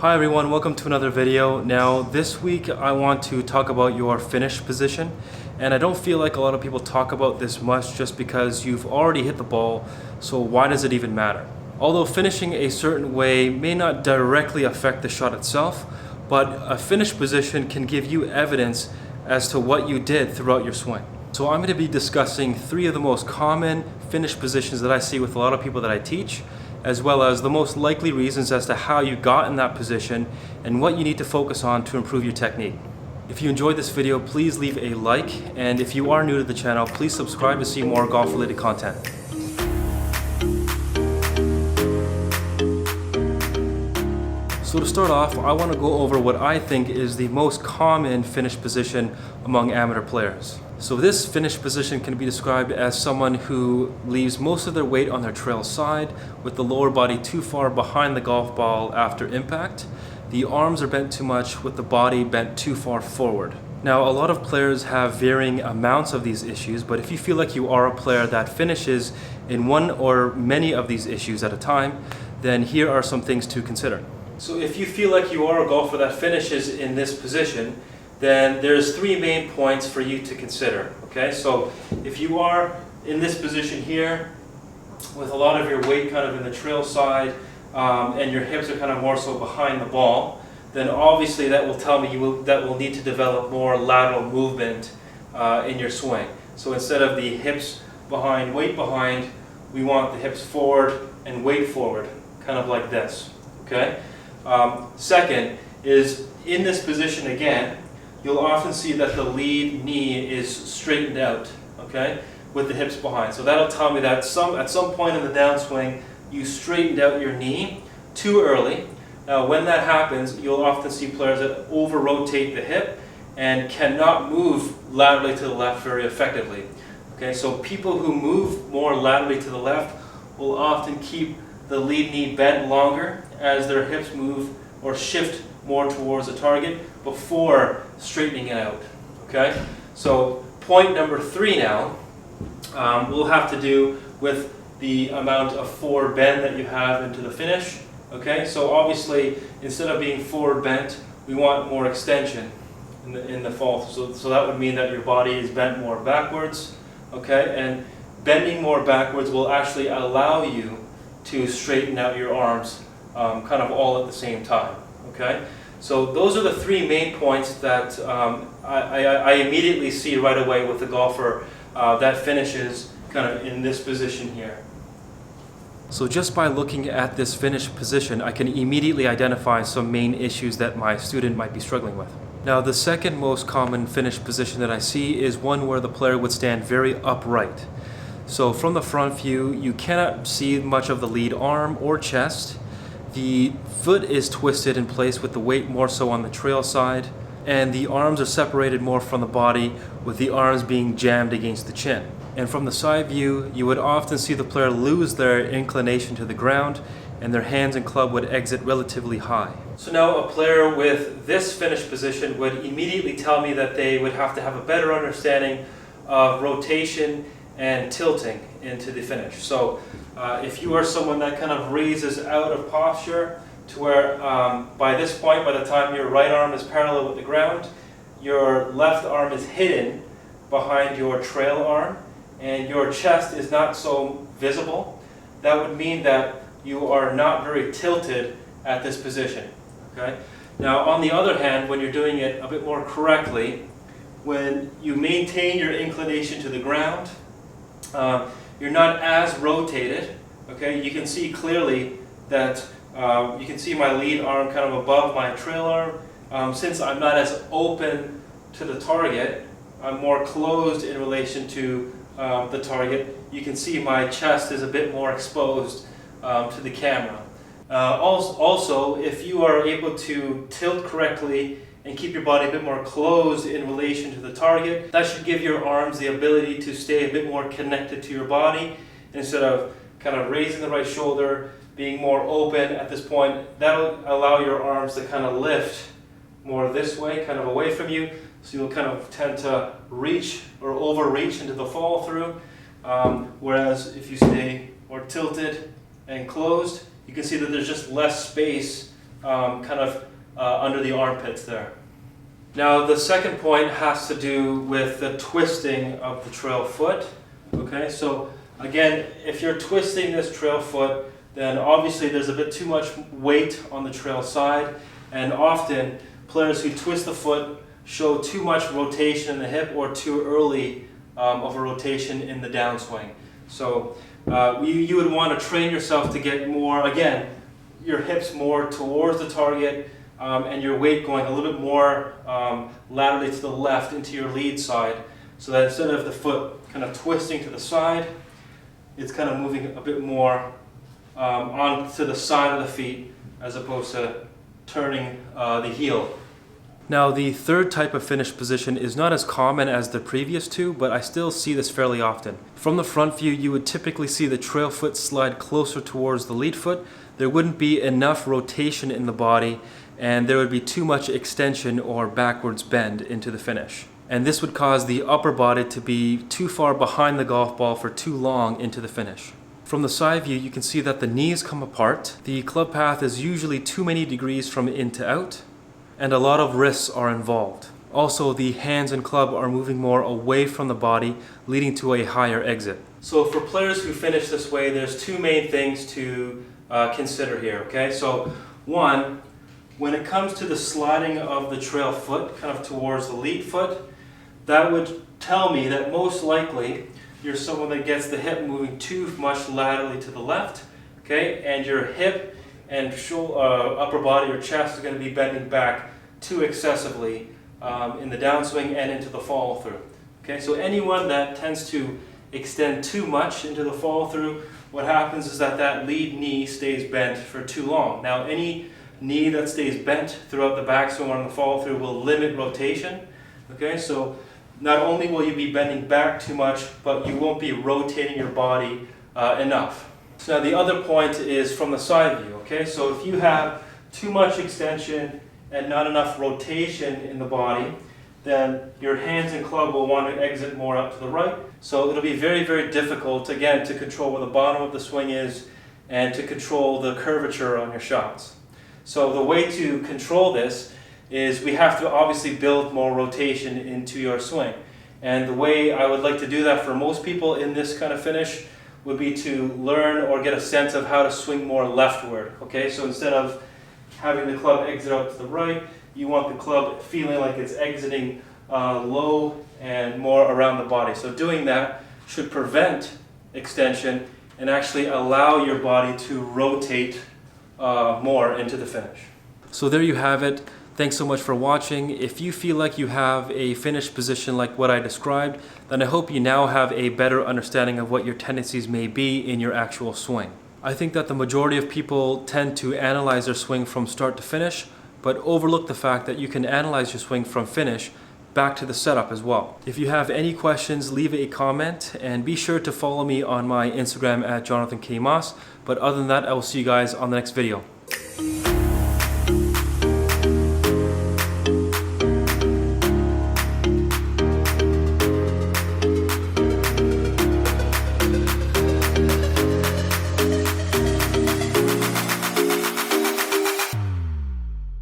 Hi everyone, welcome to another video. Now this week I want to talk about your finish position, and I don't feel like a lot of people talk about this much just because you've already hit the ball, so why does it even matter? Although finishing a certain way may not directly affect the shot itself, but a finish position can give you evidence as to what you did throughout your swing. So I'm going to be discussing 3 of the most common finish positions that I see with a lot of people that I teach, as well as the most likely reasons as to how you got in that position and what you need to focus on to improve your technique. If you enjoyed this video, please leave a like, and if you are new to the channel, please subscribe to see more golf-related content. So to start off, I want to go over what I think is the most common finish position among amateur players. So this finish position can be described as someone who leaves most of their weight on their trail side with the lower body too far behind the golf ball after impact. The arms are bent too much with the body bent too far forward. Now, a lot of players have varying amounts of these issues, but if you feel like you are a player that finishes in one or many of these issues at a time, then here are some things to consider. So if you feel like you are a golfer that finishes in this position, then there's 3 main points for you to consider. Okay, so if you are in this position here with a lot of your weight kind of in the trail side and your hips are kind of more so behind the ball, then obviously that will tell me that will need to develop more lateral movement in your swing. So instead of the hips behind, weight behind, we want the hips forward and weight forward, kind of like this. Okay. Second is, in this position again, you'll often see that the lead knee is straightened out, okay, with the hips behind. So that'll tell me that at some point in the downswing, you straightened out your knee too early. Now, when that happens, you'll often see players that over-rotate the hip and cannot move laterally to the left very effectively. Okay, so people who move more laterally to the left will often keep the lead knee bent longer as their hips move or shift more towards the target before straightening it out. Okay, so point number 3 now will have to do with the amount of forward bend that you have into the finish. Okay, so obviously instead of being forward bent, we want more extension in the fall. So that would mean that your body is bent more backwards. Okay, and bending more backwards will actually allow you to straighten out your arms kind of all at the same time. Okay, so those are the 3 main points that I immediately see right away with the golfer that finishes kind of in this position here. So just by looking at this finish position, I can immediately identify some main issues that my student might be struggling with. Now, the second most common finish position that I see is one where the player would stand very upright. So from the front view, you cannot see much of the lead arm or chest. The foot is twisted in place with the weight more so on the trail side, and the arms are separated more from the body with the arms being jammed against the chin. And from the side view, you would often see the player lose their inclination to the ground, and their hands and club would exit relatively high. So now a player with this finish position would immediately tell me that they would have to have a better understanding of rotation and tilting into the finish. So if you are someone that kind of raises out of posture to where by this point, by the time your right arm is parallel with the ground, your left arm is hidden behind your trail arm and your chest is not so visible, that would mean that you are not very tilted at this position. Okay? Now, on the other hand, when you're doing it a bit more correctly, when you maintain your inclination to the ground, you're not as rotated. Okay, you can see clearly that you can see my lead arm kind of above my trail arm. Since I'm not as open to the target, I'm more closed in relation to the target. You can see my chest is a bit more exposed to the camera. Also, if you are able to tilt correctly and keep your body a bit more closed in relation to the target, that should give your arms the ability to stay a bit more connected to your body instead of kind of raising the right shoulder, being more open at this point. That'll allow your arms to kind of lift more this way, kind of away from you, so you'll kind of tend to reach or overreach into the follow through, whereas if you stay more tilted and closed, you can see that there's just less space kind of under the armpits there. Now the second point has to do with the twisting of the trail foot. Okay, so again, if you're twisting this trail foot, then obviously there's a bit too much weight on the trail side, and often players who twist the foot show too much rotation in the hip or too early of a rotation in the downswing. So you would want to train yourself to get more, again, your hips more towards the target, and your weight going a little bit more laterally to the left into your lead side, so that instead of the foot kind of twisting to the side, it's kind of moving a bit more on to the side of the feet as opposed to turning the heel. Now the third type of finish position is not as common as the previous two, but I still see this fairly often. From the front view, you would typically see the trail foot slide closer towards the lead foot. There wouldn't be enough rotation in the body, and there would be too much extension or backwards bend into the finish. And this would cause the upper body to be too far behind the golf ball for too long into the finish. From the side view, you can see that the knees come apart. The club path is usually too many degrees from in to out, and a lot of wrists are involved. Also, the hands and club are moving more away from the body, leading to a higher exit. So for players who finish this way, there's two main things to consider here, okay? So one, when it comes to the sliding of the trail foot kind of towards the lead foot, that would tell me that most likely you're someone that gets the hip moving too much laterally to the left, okay? And your hip and upper body or chest is going to be bending back too excessively in the downswing and into the follow through. Okay, so anyone that tends to extend too much into the follow through, what happens is that that lead knee stays bent for too long. Now any knee that stays bent throughout the backswing or on the follow through will limit rotation. Okay, so not only will you be bending back too much, but you won't be rotating your body enough. So now the other point is from the side view, okay? So if you have too much extension and not enough rotation in the body, then your hands and club will want to exit more out to the right. So it'll be very, very difficult, again, to control where the bottom of the swing is and to control the curvature on your shots. So the way to control this is we have to obviously build more rotation into your swing. And the way I would like to do that for most people in this kind of finish would be to learn or get a sense of how to swing more leftward. Okay, so instead of having the club exit out to the right, you want the club feeling like it's exiting low and more around the body. So doing that should prevent extension and actually allow your body to rotate more into the finish. So there you have it. Thanks so much for watching. If you feel like you have a finish position like what I described, then I hope you now have a better understanding of what your tendencies may be in your actual swing. I think that the majority of people tend to analyze their swing from start to finish, but overlook the fact that you can analyze your swing from finish back to the setup as well. If you have any questions, leave a comment and be sure to follow me on my Instagram at Jonathan K. Moss. But other than that, I will see you guys on the next video.